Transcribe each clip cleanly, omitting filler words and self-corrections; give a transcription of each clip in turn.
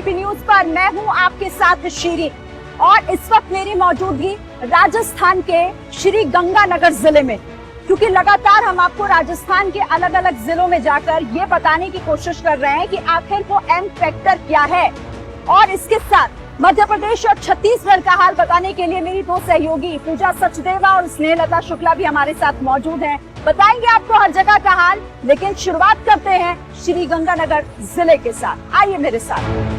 ABP news पर मैं हूं आपके साथ शीरी और इस वक्त मेरी मौजूदगी राजस्थान के श्री गंगानगर जिले में, क्योंकि लगातार हम आपको राजस्थान के अलग अलग जिलों में जाकर ये बताने की कोशिश कर रहे हैं कि आखिर वो एम फैक्टर क्या है। और इसके साथ मध्य प्रदेश और छत्तीसगढ़ का हाल बताने के लिए मेरी दो सहयोगी पूजा सचदेवा और स्नेहलता शुक्ला भी हमारे साथ मौजूद हैं। बताएंगे आपको हर जगह का हाल, लेकिन शुरुआत करते हैं श्री गंगानगर जिले के साथ। आइए मेरे साथ।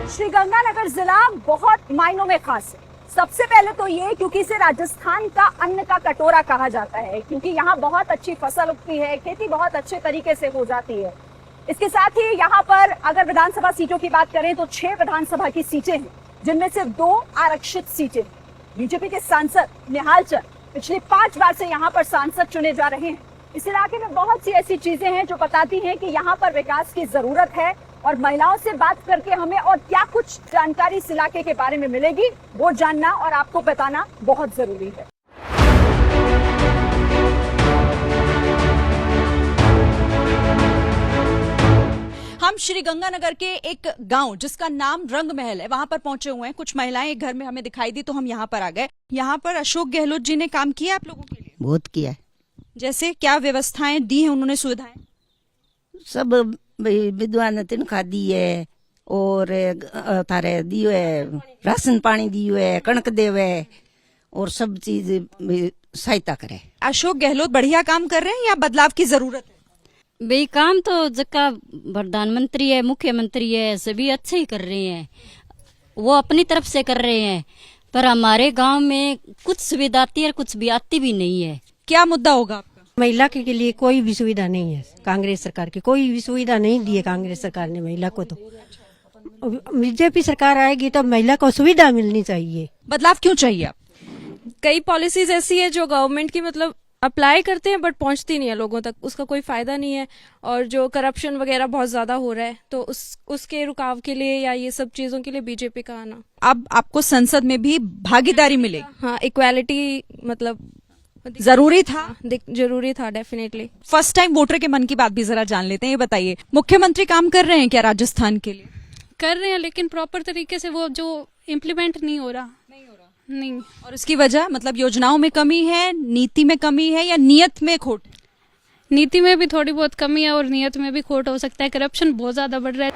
श्री गंगानगर जिला बहुत मायनों में खास है। सबसे पहले तो ये क्योंकि इसे राजस्थान का अन्न का कटोरा कहा जाता है, क्योंकि यहाँ बहुत अच्छी फसल उगती है, खेती बहुत अच्छे तरीके से हो जाती है। इसके साथ ही यहाँ पर अगर विधानसभा सीटों की बात करें तो 6 विधानसभा की सीटें हैं, जिनमें से 2 आरक्षित सीटें। बीजेपी के सांसद निहाल चंद पिछले 5 बार से यहाँ पर सांसद चुने जा रहे हैं। इस इलाके में बहुत सी ऐसी चीजें हैं जो बताती हैं कि यहाँ पर विकास की जरूरत है, और महिलाओं से बात करके हमें और क्या कुछ जानकारी इस इलाके के बारे में मिलेगी वो जानना और आपको बताना बहुत जरूरी है। हम श्री गंगानगर के एक गांव जिसका नाम रंग महल है वहां पर पहुंचे हुए हैं। कुछ महिलाएं एक घर में हमें दिखाई दी तो हम यहां पर आ गए। यहां पर अशोक गहलोत जी ने काम किया आप लोगों के लिए? बहुत किया है। जैसे क्या व्यवस्थाएं दी हैं उन्होंने, सुविधाएं? सब विधवा ने तनख्वाह दी है और थारे दियो है, राशन पानी दियो है, कणक देवे और सब चीज सहायता करे। अशोक गहलोत बढ़िया काम कर रहे हैं या बदलाव की जरूरत है? भाई काम तो जका प्रधानमंत्री है, मुख्यमंत्री है, सभी अच्छे ही कर रहे हैं, वो अपनी तरफ से कर रहे हैं। पर हमारे गांव में कुछ सुविधा आती है, कुछ भी आती भी नहीं है। क्या मुद्दा होगा आपका? महिला के लिए कोई भी सुविधा नहीं है। कांग्रेस सरकार की कोई भी सुविधा नहीं दी है कांग्रेस सरकार ने महिला को। तो बीजेपी सरकार आएगी तो महिला को सुविधा मिलनी चाहिए। बदलाव क्यों चाहिए आप? कई पॉलिसीज ऐसी है जो गवर्नमेंट की मतलब अप्लाई करते हैं बट पहुंचती नहीं है लोगों तक, उसका कोई फायदा नहीं है। और जो करप्शन वगैरह बहुत ज्यादा हो रहा है तो उसके रुकाव के लिए या ये सब चीजों के लिए बीजेपी का आना। अब आपको संसद में भी भागीदारी मिलेगी? हाँ, इक्वालिटी मतलब जरूरी था, जरूरी था डेफिनेटली। फर्स्ट टाइम वोटर के मन की बात भी जरा जान लेते हैं। ये बताइए, मुख्यमंत्री काम कर रहे हैं क्या राजस्थान के लिए? कर रहे हैं, लेकिन प्रॉपर तरीके से वो जो इम्प्लीमेंट नहीं हो रहा। नहीं। और इसकी वजह मतलब योजनाओं में कमी है, नीति में कमी है या नियत में खोट? नीति में भी थोड़ी बहुत कमी है और नियत में भी खोट हो सकता है। करप्शन बहुत ज्यादा बढ़ रहा है।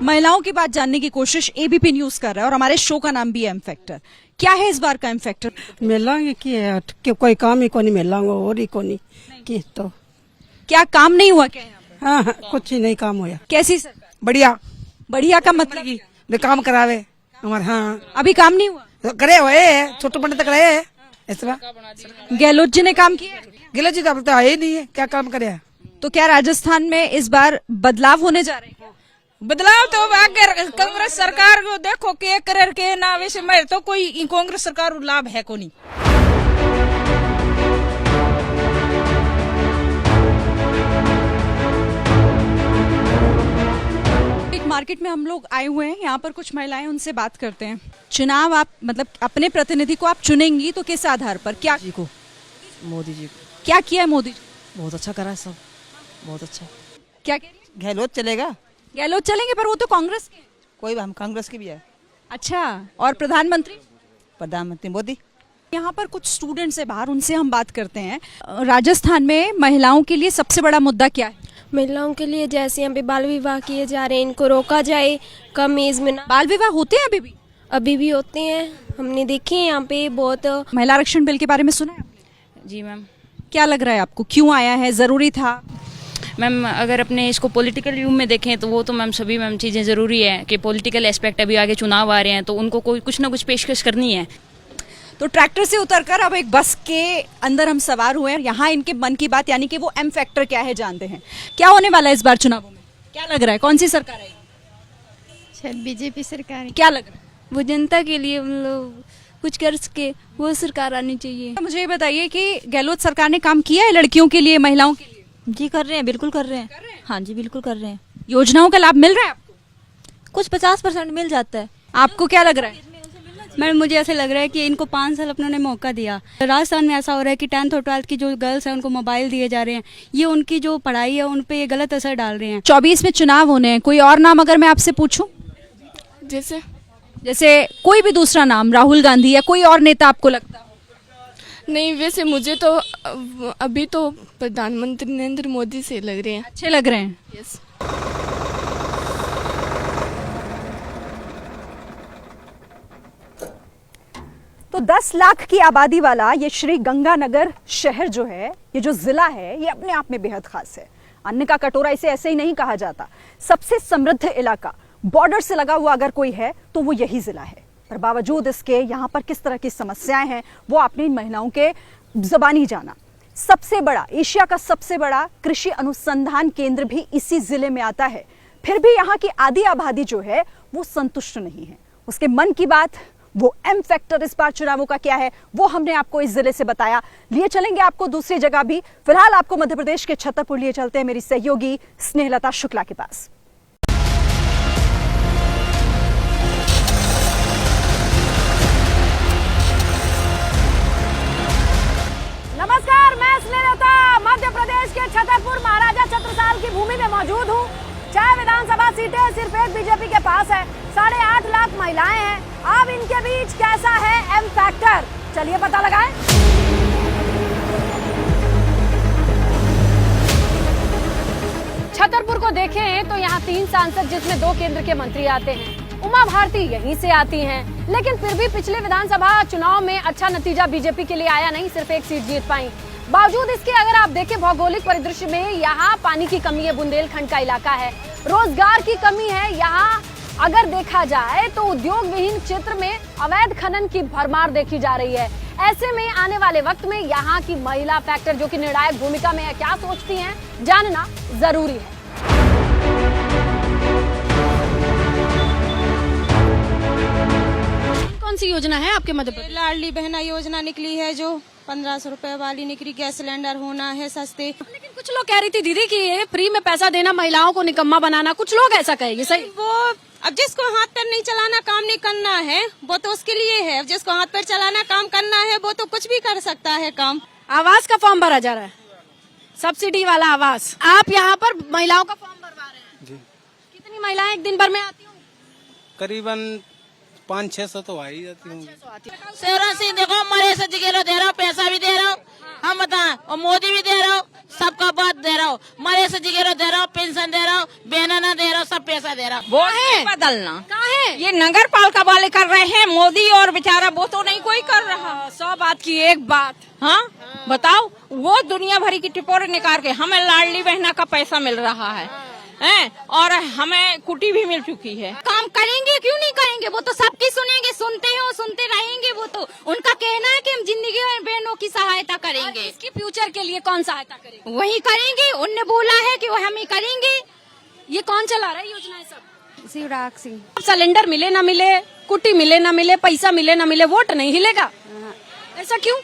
महिलाओं की बात जानने की कोशिश एबीपी न्यूज कर रहा है और हमारे शो का नाम भी है एम फैक्टर। क्या है इस बार का एम फैक्टर? मिलांगे कि कोई काम ही कोनी मिलांगे और ही कोनी की। तो क्या काम नहीं हुआ क्या यहाँ पर? हाँ, कुछ ही नहीं काम हुआ। कैसी सरकार? बढ़िया। बढ़िया का मतलब जो काम करावे हमारे। हाँ, अभी काम नहीं हुआ तो करे हुए छोटे बड़े तक रहे इस तरह। गहलोत जी ने काम किया? गहलोत जी तो अब तो आए ही नहीं है, क्या काम करे। तो क्या राजस्थान में इस बार बदलाव होने जा रहे हैं? बदलाव तो आगे कांग्रेस सरकार को देखो के करे के ना, वैसे मेरे तो कोई कांग्रेस सरकार लाभ है को नहीं। एक मार्केट में हम लोग आए हुए हैं, यहाँ पर कुछ महिलाएं, उनसे बात करते हैं। चुनाव आप मतलब अपने प्रतिनिधि को आप चुनेंगी तो किस आधार पर? क्या जी को? मोदी जी को। क्या किया है मोदी जी? बहुत अच्छा करा है, सब बहुत अच्छा। क्या कह रही है? गहलोत चलेगा। गहलोत चलेंगे, पर वो तो कांग्रेस के। कोई हम कांग्रेस की भी है। अच्छा, और प्रधानमंत्री मोदी। यहाँ पर कुछ स्टूडेंट्स है बाहर, उनसे हम बात करते हैं। राजस्थान में महिलाओं के लिए सबसे बड़ा मुद्दा क्या है? महिलाओं के लिए जैसे यहाँ पे बाल विवाह किए जा रहे हैं, इनको रोका जाए, कम एज में। बाल विवाह होते हैं अभी भी? अभी भी होते हैं, हमने देखे हैं यहाँ पे बहुत। महिला आरक्षण बिल के बारे में सुना है? जी मैम। क्या लग रहा है आपको, क्यों आया है, जरूरी था? मैम अगर अपने इसको पॉलिटिकल व्यू में देखें तो वो तो मैम सभी मैम चीज़ें ज़रूरी है कि पॉलिटिकल एस्पेक्ट, अभी आगे चुनाव आ रहे हैं तो उनको कोई कुछ ना कुछ पेशकश करनी है। तो ट्रैक्टर से उतरकर अब एक बस के अंदर हम सवार हुए हैं। यहाँ इनके मन की बात यानी कि वो एम फैक्टर क्या है जानते हैं। क्या होने वाला है इस बार चुनावों में? क्या लग रहा है, कौन सी सरकार आएगी? शायद बीजेपी सरकार है। क्या लग रहा है? वो जनता के लिए मतलब कुछ कर सके वो सरकार आनी चाहिए। मुझे ये बताइए कि गहलोत सरकार ने काम किया है लड़कियों के लिए, महिलाओं के लिए? जी कर रहे हैं, बिल्कुल कर रहे हैं। हाँ जी, बिल्कुल कर रहे हैं। योजनाओं का लाभ मिल रहा है आपको? कुछ 50% मिल जाता है। आपको क्या लग रहा है? मैडम मुझे ऐसे लग रहा है कि इनको 5 साल अपनों ने मौका दिया। राजस्थान में ऐसा हो रहा है कि 10th और 12th की जो गर्ल्स हैं उनको मोबाइल दिए जा रहे हैं, ये उनकी जो पढ़ाई है उन पे ये गलत असर डाल रहे हैं। 24 में चुनाव होने हैं, कोई और नाम अगर मैं आपसे पूछूं, जैसे कोई भी दूसरा नाम, राहुल गांधी या कोई और नेता आपको लगता? नहीं, वैसे मुझे तो अभी तो प्रधानमंत्री नरेंद्र मोदी से लग रहे हैं, अच्छे लग रहे हैं। यस। तो 10 लाख की आबादी वाला ये श्री गंगानगर शहर जो है, ये जो जिला है, ये अपने आप में बेहद खास है। अन्न का कटोरा इसे ऐसे ही नहीं कहा जाता। सबसे समृद्ध इलाका, बॉर्डर से लगा हुआ अगर कोई है तो वो यही जिला है। पर बावजूद इसके यहाँ पर किस तरह की समस्याएं हैं वो आपने इन महिलाओं के जबानी जाना। सबसे बड़ा, एशिया का सबसे बड़ा कृषि अनुसंधान केंद्र भी इसी जिले में आता है। फिर भी यहाँ की आधी आबादी जो है वो संतुष्ट नहीं है। उसके मन की बात, वो एम फैक्टर इस बार चुनावों का क्या है, वो हमने आपको इस जिले से बताया। लिए चलेंगे आपको दूसरी जगह भी। फिलहाल आपको मध्य प्रदेश के छतरपुर लिए चलते हैं मेरी सहयोगी स्नेहलता शुक्ला के पास। नमस्कार, मैं स्नेहलता मध्य प्रदेश के छतरपुर महाराजा छत्रसाल की भूमि में मौजूद हूँ। 6 विधानसभा सीटें सिर्फ एक बीजेपी के पास है। 8.5 लाख महिलाएं हैं। अब इनके बीच कैसा है एम फैक्टर, चलिए पता लगाएं। छतरपुर को देखें तो यहाँ 3 सांसद जिसमें 2 केंद्र के मंत्री आते हैं। उमा भारती यहीं से आती हैं, लेकिन फिर भी पिछले विधानसभा चुनाव में अच्छा नतीजा बीजेपी के लिए आया नहीं, सिर्फ 1 सीट जीत पाई। बावजूद इसके अगर आप देखें भौगोलिक परिदृश्य में, यहाँ पानी की कमी है, बुंदेलखंड का इलाका है, रोजगार की कमी है। यहाँ अगर देखा जाए तो उद्योग विहीन क्षेत्र में अवैध खनन की भरमार देखी जा रही है। ऐसे में आने वाले वक्त में यहाँ की महिला फैक्टर जो कि निर्णायक भूमिका में है, क्या सोचती हैं, जानना जरूरी है। कौन सी योजना है आपके मध्य प्रदेश? लाडली बहना योजना निकली है, जो 1500 रुपए वाली निकली। गैस सिलेंडर होना है सस्ते। लेकिन कुछ लोग कह रही थी दीदी कि ये फ्री में पैसा देना महिलाओं को निकम्मा बनाना, कुछ लोग ऐसा कहेंगे, सही? वो अब जिसको हाथ पैर नहीं चलाना, काम नहीं करना है, वो तो उसके लिए है। जिसको हाथ पैर चलाना, काम करना है, वो तो कुछ भी कर सकता है काम। आवास का फॉर्म भरा जा रहा है, सब्सिडी वाला आवास। आप यहाँ पर महिलाओं का फॉर्म भरवा रहे हैं जी। कितनी महिलाएं एक दिन भर में आती होंगी? करीबन 500-600 तो आ ही जाती होंगी। शहरों से देखो, मरे से जिगेरो दे रहा हूँ, पैसा भी दे रहा हूँ, हम बताएं, और मोदी भी दे रहा हूँ, सबका बात दे रहा हूँ, मरे से जिगेरो दे रहा हूँ, पेंशन दे रहा हूँ, बहना दे रहा हूँ, सब पैसा दे रहा हूँ। वो है बदलना, ये नगर पालिका वाले कर रहे हैं, मोदी और बेचारा वो तो नहीं कोई कर रहा। 100 बात की एक बात। हाँ बताओ, वो दुनिया भरी की टिपोरे निकाल के हमें लाडली बहना का पैसा मिल रहा है और हमें कुटी भी मिल चुकी है। काम करेंगे, क्यों नहीं करेंगे? वो तो सबकी सुनेंगे, सुनते हो, सुनते रहेंगे। वो तो उनका कहना है कि हम जिंदगी में बहनों की सहायता करेंगे। इसकी फ्यूचर के लिए कौन सहायता करेंगे? वही करेंगे, उनने बोला है कि वो हम ही करेंगे। ये कौन चला रहा है योजनाएं सब? शिवराज सिंह। सिलेंडर मिले ना मिले, कुटी मिले ना मिले, पैसा मिले ना मिले, वोट नहीं हिलेगा। ऐसा क्यों?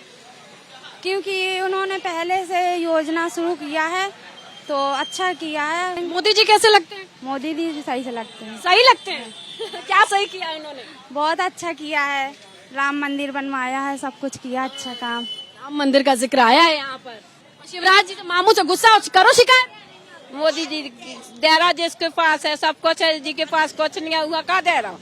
क्योंकि उन्होंने पहले से योजना शुरू किया है तो अच्छा किया है। मोदी जी कैसे लगते हैं? मोदी जी सही से लगते हैं। सही लगते हैं। क्या सही किया इन्होंने? बहुत अच्छा किया है, राम मंदिर बनवाया है, सब कुछ किया, अच्छा काम। राम मंदिर का जिक्र आया है यहाँ पर। शिवराज जी मामू से गुस्सा करो, शिकायत। मोदी जी दे रहा जिसके पास है सब कुछ है, जी के पास कुछ नहीं हुआ, का दे रहा।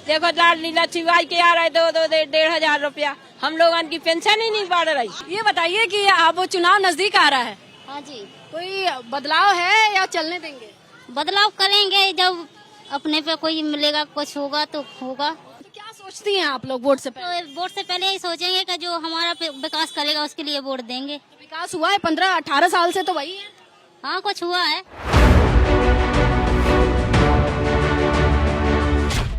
देखो लाडली लक्ष्मीबाई के आ रहा है 2,500 रुपया, हम लोगों की पेंशन ही नहीं बढ़ रही। ये बताइए कि अब चुनाव नजदीक आ रहा है। हाँ जी। कोई बदलाव है या चलने देंगे? बदलाव करेंगे, जब अपने पे कोई मिलेगा, कुछ होगा तो होगा। तो क्या सोचती हैं आप लोग वोट से पहले? तो वोट से पहले ही सोचेंगे कि जो हमारा विकास करेगा उसके लिए वोट देंगे। विकास हुआ है 15-18 साल से, तो वही है। हाँ, कुछ हुआ है।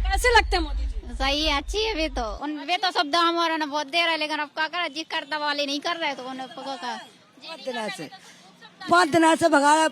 कैसे लगते हैं मोदी जी? सही है, अच्छी है। वे तो सब दाम हमारा ना बहुत दे रहा है, लेकिन अब क्या कर, जी करता वाले नहीं कर रहे, तो उन्हें पका का 5 दिन से भगा रहा है।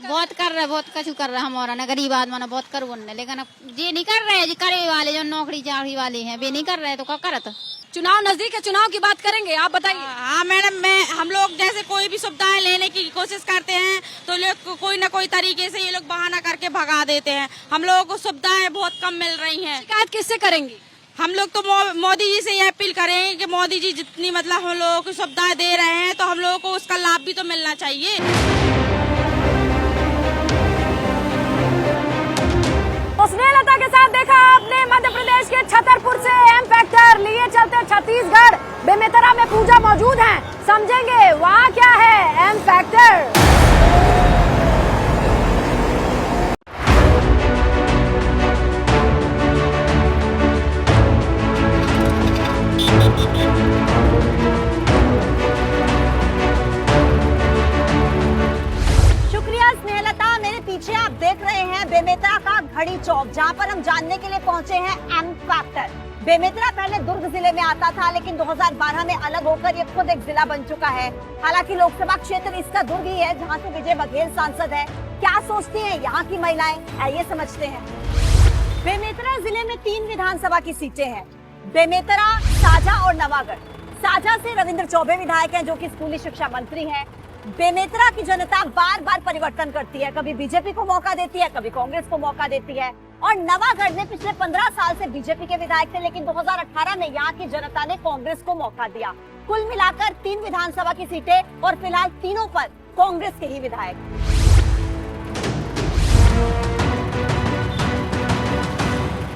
बहुत कर रहे, बहुत कछु कर रहे हमारा ना, गरीब आदमी ना बहुत कर बोलने, लेकिन अब ये नहीं कर रहे, जी करे वाले जो नौकरी चाकरी वाले हैं वे नहीं कर रहे, तो क्या करत। चुनाव नजदीक है, चुनाव की बात करेंगे, आप बताइए। हाँ मैडम, हम लोग जैसे कोई भी सुविधाएं लेने की कोशिश करते हैं तो लोग कोई ना कोई तरीके से ये लोग बहाना करके भगा देते हैं। हम लोगों को सुविधाएं बहुत कम मिल रही हैं। शिकायत किससे करेंगी? हम लोग तो मोदी जी से यह अपील करेंगे कि मोदी जी जितनी मतलब हम लोगों को सुविधाएं दे रहे हैं तो हम लोगों को उसका लाभ भी तो मिलना चाहिए। तो स्नेहलता के साथ देखा आपने मध्य प्रदेश के छतरपुर से एम फैक्टर लिए चलते छत्तीसगढ़ बेमेतरा में पूजा मौजूद है, समझेंगे वहाँ क्या है एम फैक्टर। पीछे आप देख रहे हैं बेमेतरा का घड़ी चौक, जहां पर हम जानने के लिए पहुंचे हैं एम फैक्टर। बेमेतरा पहले दुर्ग जिले में आता था, लेकिन 2012 में अलग होकर ये खुद एक जिला बन चुका है। हालांकि लोकसभा क्षेत्र इसका दुर्ग ही है, जहां से विजय बघेल सांसद है। क्या सोचती हैं यहाँ की महिलाएं, आइए समझते हैं। बेमेतरा जिले में 3 विधानसभा की सीटें हैं, बेमेतरा, साझा और नवागढ़। साझा से रविंद्र चौबे विधायक हैं, जो कि स्कूली शिक्षा मंत्री हैं। बेमेतरा की जनता बार बार परिवर्तन करती है, कभी बीजेपी को मौका देती है, कभी कांग्रेस को मौका देती है। और नवागढ़ में पिछले 15 साल से बीजेपी के विधायक थे, लेकिन 2018 में यहाँ की जनता ने कांग्रेस को मौका दिया। कुल मिलाकर 3 विधानसभा की सीटें और फिलहाल तीनों पर कांग्रेस के ही विधायक।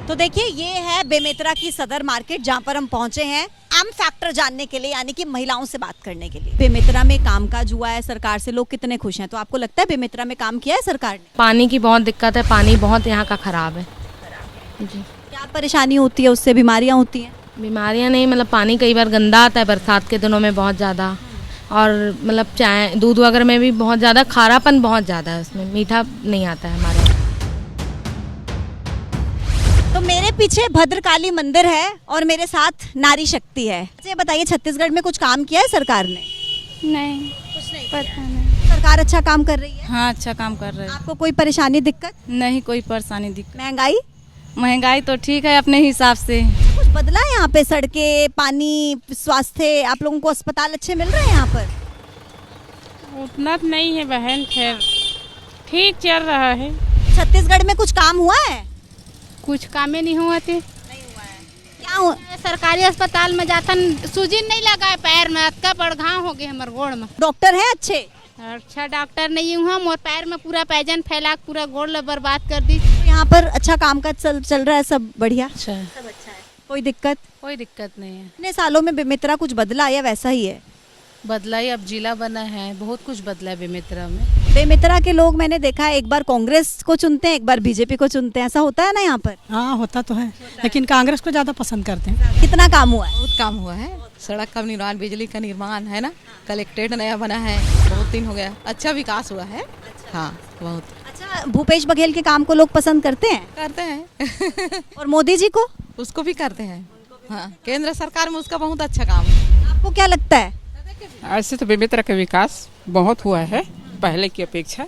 तो देखिए, ये है बेमेतरा की सदर मार्केट, जहाँ पर हम पहुंचे हैं एम फैक्टर जानने के लिए, यानी कि महिलाओं से बात करने के लिए। बेमेतरा में कामकाज हुआ है सरकार से, लोग कितने खुश हैं? तो आपको लगता है बेमेतरा में काम किया है सरकार ने? पानी की बहुत दिक्कत है, पानी बहुत यहाँ का खराब है जी। क्या परेशानी होती है उससे? बीमारियाँ होती हैं? बीमारियाँ नहीं, मतलब पानी कई बार गंदा आता है बरसात के दिनों में बहुत ज़्यादा, और मतलब चाय दूध वगैरह में भी बहुत ज़्यादा खारापन बहुत ज़्यादा है, उसमें मीठा नहीं आता है हमारे। तो मेरे पीछे भद्रकाली मंदिर है और मेरे साथ नारी शक्ति है। ये बताइए, छत्तीसगढ़ में कुछ काम किया है सरकार ने? नहीं, कुछ नहीं, पता नहीं। सरकार अच्छा काम कर रही है? हाँ, अच्छा काम कर रहे हैं। आपको कोई परेशानी दिक्कत? नहीं, कोई परेशानी दिक्कत। महंगाई तो ठीक है अपने हिसाब से। कुछ बदला है यहाँ पे? सड़कें, पानी, स्वास्थ्य, आप लोगों को अस्पताल अच्छे मिल रहे हैं यहाँ पर? उतना नहीं है बहन, खैर ठीक चल रहा है। छत्तीसगढ़ में कुछ काम हुआ है? कुछ कामें नहीं हुआ थे। क्या हुआ? सरकारी अस्पताल में जाता सूजी नहीं लगा है पैर में, अतका बड़ घाव हो गए हमारे गोड़ में। डॉक्टर है अच्छे? अच्छा डॉक्टर नहीं हुआ, मोर पैर में पूरा पैजन फैला, पूरा गोड़ बर्बाद कर दी। तो यहाँ पर अच्छा काम का चल रहा है, सब बढ़िया? अच्छा, सब अच्छा है, कोई दिक्कत? कोई दिक्कत नहीं है। इतने सालों में बेमेतरा कुछ बदला या वैसा ही है? बदला ही, अब जिला बना है, बहुत कुछ बदला है बेमेतरा में। बेमेतरा के लोग मैंने देखा है, एक बार कांग्रेस को चुनते हैं, एक बार बीजेपी को चुनते हैं, ऐसा होता है ना यहाँ पर? हाँ, होता तो है, लेकिन कांग्रेस को ज्यादा पसंद करते हैं। कितना काम हुआ है? बहुत काम हुआ है, सड़क का निर्माण, बिजली का निर्माण है ना, कलेक्ट्रेट नया बना है, बहुत दिन हो गया, अच्छा विकास हुआ है। हाँ, बहुत अच्छा। भूपेश बघेल के काम को लोग पसंद करते हैं? करते हैं। और मोदी जी को? उसको भी करते हैं। हाँ, केंद्र सरकार में उसका बहुत अच्छा काम है। आपको क्या लगता है? ऐसे तो बेमेतरा का विकास बहुत हुआ है पहले की अपेक्षा,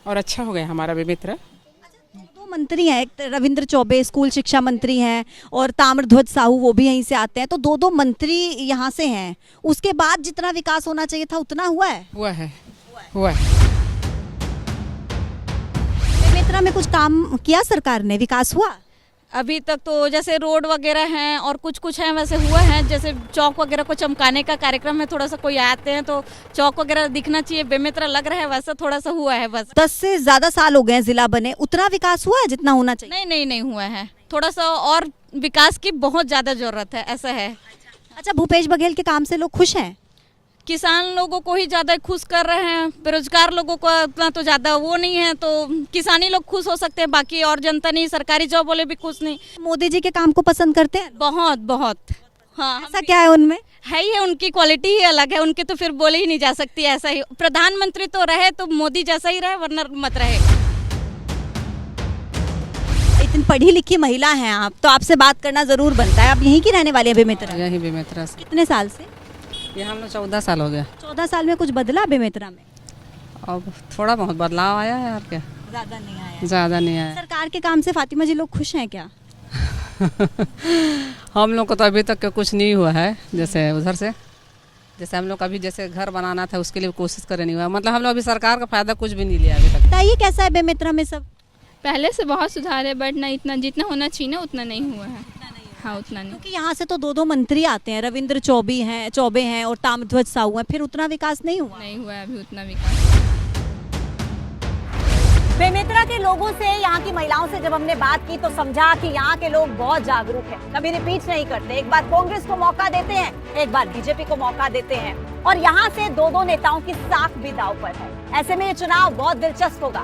और अच्छा हो गया हमारा बेमेतरा। दो मंत्री हैं, एक रविंद्र चौबे स्कूल शिक्षा मंत्री हैं और ताम्रध्वज साहू वो भी यहीं से आते हैं, तो दो मंत्री यहाँ से हैं। उसके बाद जितना विकास होना चाहिए था उतना हुआ है? हुआ है। बेमेतरा में कुछ काम किया सरकार ने, विकास हुआ? अभी तक तो जैसे रोड वगैरह हैं और कुछ हैं वैसे हुआ है, जैसे चौक वगैरह को चमकाने का कार्यक्रम है, थोड़ा सा कोई आते हैं तो चौक वगैरह दिखना चाहिए, बेमेतरा लग रहा है, वैसा थोड़ा सा हुआ है बस। 10 से ज्यादा साल हो गए जिला बने, उतना विकास हुआ है जितना होना चाहिए? नहीं हुआ है, थोड़ा सा और विकास की बहुत ज्यादा जरूरत है, ऐसा है। अच्छा, भूपेश बघेल के काम से लोग खुश हैं? किसान लोगों को ही ज्यादा खुश कर रहे हैं, बेरोजगार लोगों को इतना तो ज्यादा वो नहीं है, तो किसानी लोग खुश हो सकते हैं, बाकी और जनता नहीं, सरकारी जॉब वाले भी खुश नहीं। मोदी जी के काम को पसंद करते हैं? बहुत। हाँ, ऐसा क्या है उनमें? है ही है, उनकी क्वालिटी ही अलग है, उनके तो फिर बोले ही नहीं जा सकती, ऐसा ही। प्रधानमंत्री तो रहे तो मोदी जैसा ही रहे, वरना मत रहे। इतनी पढ़ी लिखी महिला हैं आप, तो आपसे बात करना जरूर बनता है। आप यहीं की रहने वाली है बेमेतरा? यहीं बेमेतरा से। कितने साल से? यहाँ हम लोग 14 साल हो गया। 14 साल में कुछ बदला बेमेतरा में? अब थोड़ा बहुत बदलाव आया है, और क्या, ज्यादा नहीं आया। सरकार के काम से फातिमा जी लोग खुश हैं क्या? हम लोग को तो अभी तक कुछ नहीं हुआ है, जैसे उधर से, जैसे हम लोग अभी जैसे घर बनाना था उसके लिए कोशिश करे नहीं हुआ, मतलब हम लोग अभी सरकार का फायदा कुछ भी नहीं लिया अभी तक। बताइए कैसा है बेमेतरा में सब? पहले से बहुत सुधार है, बट ना इतना जितना होना चाहिए ना उतना नहीं हुआ है। हाँ उतना नहीं। क्योंकि यहाँ से तो 2-2 मंत्री आते हैं, रविंद्र चौबे हैं और ताम्रध्वज साहू हैं, फिर उतना विकास नहीं हुआ। नहीं हुआ है अभी उतना विकास। बेमेतरा के लोगों से, यहाँ की महिलाओं से जब हमने बात की तो समझा कि यहाँ के लोग बहुत जागरूक हैं, कभी रिपीट नहीं करते। एक बार कांग्रेस को मौका देते हैं, एक बार बीजेपी को मौका देते हैं, और यहाँ से 2-2 नेताओं की साख भी दांव पर है। ऐसे में ये चुनाव बहुत दिलचस्प होगा।